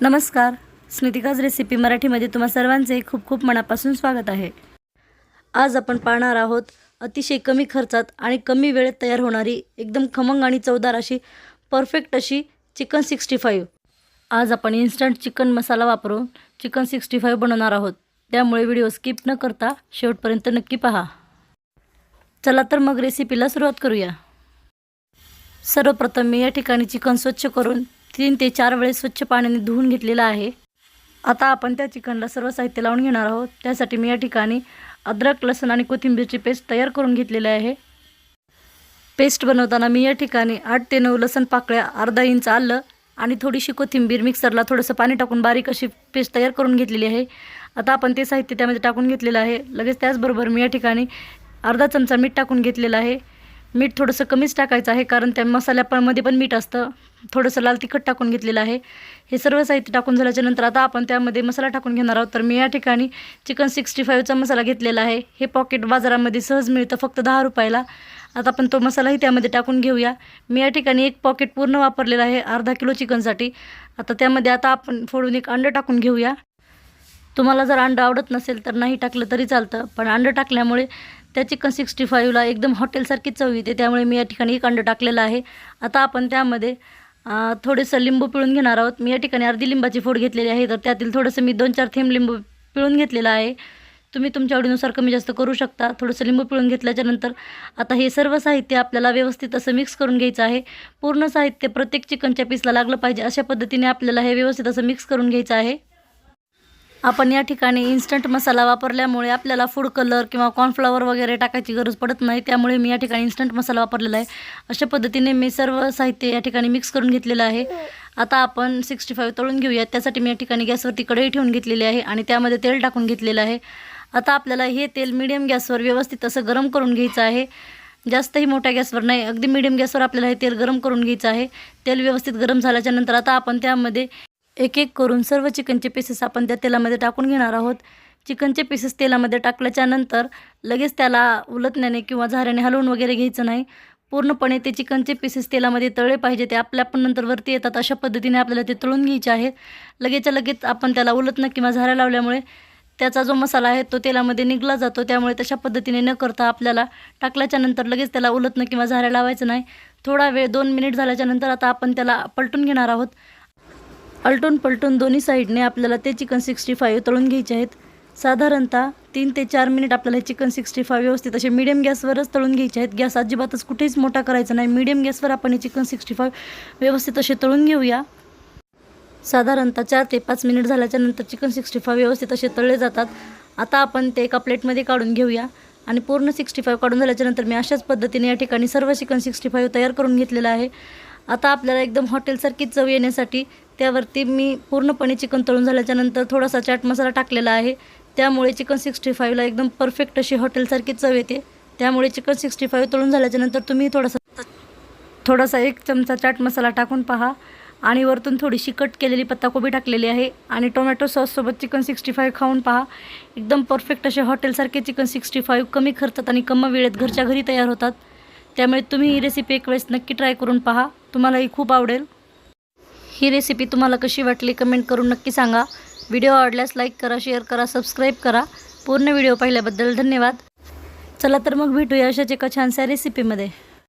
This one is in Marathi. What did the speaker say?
नमस्कार, स्नितिकाज रेसिपी मराठीमध्ये तुम्हा सर्वांचे खूप खूप मनापासून स्वागत आहे। आज आपण पाहणार आहोत अतिशय कमी खर्चात आणि कमी वेळेत तयार होणारी एकदम खमंग आणि चवदार अशी परफेक्ट अशी चिकन 65। आज आपण इन्स्टंट चिकन मसाला वापरून चिकन 65 बनवणार आहोत, त्यामुळे व्हिडिओ स्किप न करता शेवटपर्यंत नक्की पहा। चला तर मग रेसिपीला सुरुवात करूया। सर्वप्रथम मी या ठिकाणी चिकन स्वच्छ करून 3 ते 4 वेळेस स्वच्छ पाण्याने धुवून घेतलेला आहे। आता आपण त्या चिकनला सर्व साहित्य लावून घेणार आहोत। त्यासाठी मी या ठिकाणी अद्रक, लसूण आणि कोथिंबीरची पेस्ट तयार करून घेतलेली आहे। पेस्ट बनवताना मी या ठिकाणी 8 ते 9 लसूण पाकळ्या, अर्धा इंच आलं आणि थोडीशी कोथिंबीर मिक्सरला थोडंसं पाणी टाकून बारीक अशी पेस्ट तयार करून घेतलेली आहे। आता आपण ते साहित्य त्यामध्ये टाकून घेतलेलं आहे। लगेच त्याचबरोबर मी या ठिकाणी अर्धा चमचा मीठ टाकून घेतलेलं आहे। मीठ थोडंसं कमीच टाकायचं आहे, कारण त्या मसाल्यामध्ये पण मीठ असतं। थोडंसं लाल तिखट टाकून घेतलेलं आहे। हे सर्व साहित्य टाकून झाल्याच्या नंतर आता आपण त्यामध्ये मसाला टाकून घेणार आहोत। तर मी या ठिकाणी चिकन 65चा मसाला घेतलेला आहे। हे पॉकेट बाजारामध्ये सहज मिळतं, फक्त 10 रुपयाला। आता आपण तो मसालाही त्यामध्ये टाकून घेऊया। मी या ठिकाणी एक पॉकेट पूर्ण वापरलेला आहे अर्धा किलो चिकनसाठी। आता त्यामध्ये आता आपण फोडून एक अंडं टाकून घेऊया। तुम्हाला जर अंडं आवडत नसेल तर नाही टाकलं तरी चालतं, पण अंडं टाकल्यामुळे त्या चिकन 65ला एकदम हॉटेलसारखी चव येते, त्यामुळे मी या ठिकाणी एक अंडं टाकलेलं आहे। आता आपण त्यामध्ये थोडंसं लिंबू पिळून घेणार आहोत। मी या ठिकाणी अर्धी लिंबाची फोड घेतलेली आहे, तर त्यातील थोडंसं मी 2-4 थेंब लिंबू पिळून घेतलेलं आहे। तुम्ही तुमच्या आवडीनुसार कमी जास्त करू शकता। थोडंसं लिंबू पिळून घेतल्याच्या नंतर आता हे सर्व साहित्य आपल्याला व्यवस्थित असं मिक्स करून घ्यायचं आहे। पूर्ण साहित्य प्रत्येक चिकनच्या पीसला लागलं पाहिजे, अशा पद्धतीने आपल्याला हे व्यवस्थित असं मिक्स करून घ्यायचं आहे। आपण या ठिकाणी इन्स्टंट मसाला वापरल्यामुळे आपल्याला फूड कलर किंवा कॉर्नफ्लॉवर वगैरे टाकायची गरज पडत नाही, त्यामुळे मी या ठिकाणी इन्स्टंट मसाला वापरलेला आहे। अशा पद्धतीने मी सर्व साहित्य या ठिकाणी मिक्स करून घेतलेलं आहे। आता आपण 65 तळून घेऊया। त्यासाठी मी या ठिकाणी गॅसवरती कढई ठेवून घेतलेली आहे आणि त्यामध्ये तेल टाकून घेतलेलं आहे। आता आपल्याला हे तेल मीडियम गॅसवर व्यवस्थित असं गरम करून घ्यायचं आहे। जास्तही मोठ्या गॅसवर नाही, अगदी मीडियम गॅसवर आपल्याला हे तेल गरम करून घ्यायचं आहे। तेल व्यवस्थित गरम झाल्याच्या नंतर आता आपण त्यामध्ये एक एक करून सर्व चिकनचे पीसेस आपण त्या तेलामध्ये टाकून घेणार आहोत। चिकनचे पीसेस तेलामध्ये टाकल्याच्या नंतर लगेच त्याला उलटण्याने किंवा झाऱ्याने हलवून वगैरे घ्यायचं नाही। पूर्णपणे ते चिकनचे पीसेस तेलामध्ये तळले पाहिजे, ते आपल्या पण नंतर वरती येतात, अशा पद्धतीने आपल्याला ते तळून घ्यायचे आहेत। लगेचच्या लगेच आपण त्याला उलटणं किंवा झाऱ्या लावल्यामुळे त्याचा जो मसाला आहे तो तेलामध्ये निघला जातो, त्यामुळे तशा पद्धतीने न करता आपल्याला टाकल्याच्या नंतर लगेच त्याला उलटणं किंवा झाऱ्या लावायचं नाही। थोडा वेळ 2 मिनिट झाल्याच्या नंतर आता आपण त्याला पलटून घेणार आहोत। अलटून पलटून दोन्ही साईडने आपल्याला ते चिकन 65 तळून घ्यायचे आहेत। साधारणतः 3 ते 4 मिनिट आपल्याला हे चिकन 65 व्यवस्थित असे मीडियम गॅसवरच तळून घ्यायचे आहेत। गॅस अजिबातच कुठेच मोठा करायचा नाही, मीडियम गॅसवर आपण हे चिकन 65 व्यवस्थित असे तळून घेऊया। साधारणतः 4 ते 5 मिनिट झाल्याच्या नंतर चिकन 65 व्यवस्थित असे तळले जातात। आता आपण ते एका प्लेटमध्ये काढून घेऊया आणि पूर्ण 65 काढून झाल्याच्या नंतर मी अशाच पद्धतीने या ठिकाणी सर्व चिकन 65 तयार करून घेतलेलं आहे। आता आपल्याला एकदम हॉटेलसारखी चव येण्यासाठी त्यावरती मी पूर्णपणे चिकन तळून झाल्याच्या नंतर थोडासा चाट मसाला टाकलेला आहे, त्यामुळे चिकन 65ला एकदम परफेक्ट अशी हॉटेलसारखी चव येते। त्यामुळे चिकन 65 तळून झाल्याच्या नंतर तुम्ही थोडासा 1 चमचा चाट मसाला टाकून पहा आणि वरतून थोडीशी कट केलेली पत्ताकोबी टाकलेली आहे आणि टोमॅटो सॉससोबत चिकन 65 खाऊन पहा। एकदम परफेक्ट असे हॉटेलसारखे चिकन 65 कमी खर्चात आणि कमी वेळेत घरच्या घरी तयार होतात। त्यामुळे तुम्ही ही रेसिपी एक वेळेस नक्की ट्राय करून पहा, तुम्हालाही खूप आवडेल। ही रेसिपी तुम्हाला कशी वाटली कमेंट करून नक्की सांगा। व्हिडिओ आवडल्यास लाईक करा, शेअर करा, सबस्क्राईब करा। पूर्ण व्हिडिओ पाहिल्याबद्दल धन्यवाद। चला तर मग भेटूया अशाच एका छानशा रेसिपीमध्ये।